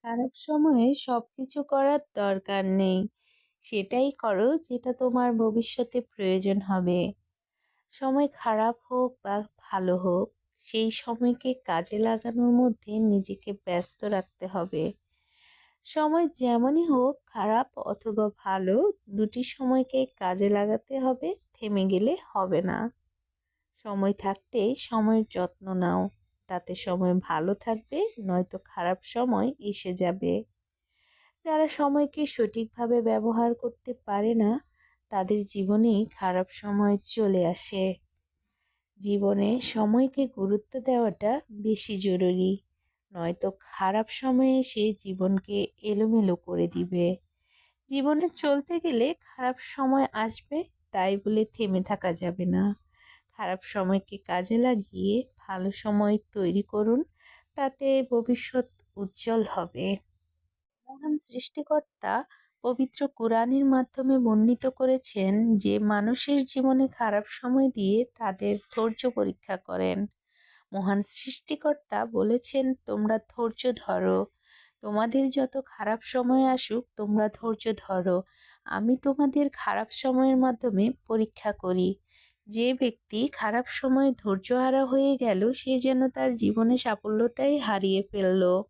খারাপ সময়ে সবকিছু করার দরকার নেই। সেটাই করো যেটা তোমার ভবিষ্যতে প্রয়োজন হবে। সময় খারাপ হোক বা ভালো হোক, সেই সময়কে কাজে লাগানোর মধ্যে নিজেকে ব্যস্ত রাখতে হবে। সময় যেমনই হোক, খারাপ অথবা ভালো, দুটি সময়কে কাজে লাগাতে হবে, থেমে গেলে হবে না। সময় থাকতে সময়ের যত্ন নাও, তাতে সময় ভালো থাকবে, নয়তো খারাপ সময় এসে যাবে। যারা সময়কে সঠিকভাবে ব্যবহার করতে পারে না, তাদের জীবনেই খারাপ সময় চলে আসে। জীবনে সময়কে গুরুত্ব দেওয়াটা বেশি জরুরি, নয়তো খারাপ সময়ে এসে জীবনকে এলোমেলো করে দিবে। জীবনে চলতে গেলে খারাপ সময় আসবে, তাই বলে থেমে থাকা যাবে না। খারাপ সময়কে কাজে লাগিয়ে ভালো সময় তৈরি করুন, তাতে ভবিষ্যৎ উজ্জ্বল হবে। মহান সৃষ্টিকর্তা পবিত্র কুরআনের মাধ্যমে বর্ণিত করেছেন যে মানুষের জীবনে খারাপ সময় দিয়ে তাদের ধৈর্য পরীক্ষা করেন। মহান সৃষ্টিকর্তা বলেছেন, তোমরা ধৈর্য ধরো। তোমাদের যত খারাপ সময় আসুক, তোমরা ধৈর্য ধরো। আমি তোমাদের খারাপ সময়ের মাধ্যমে পরীক্ষা করি। যে ব্যক্তি খারাপ সময়ে ধৈর্যহারা হয়ে গেল, সে যেন তার জীবনে সাফল্যটাই হারিয়ে ফেলল।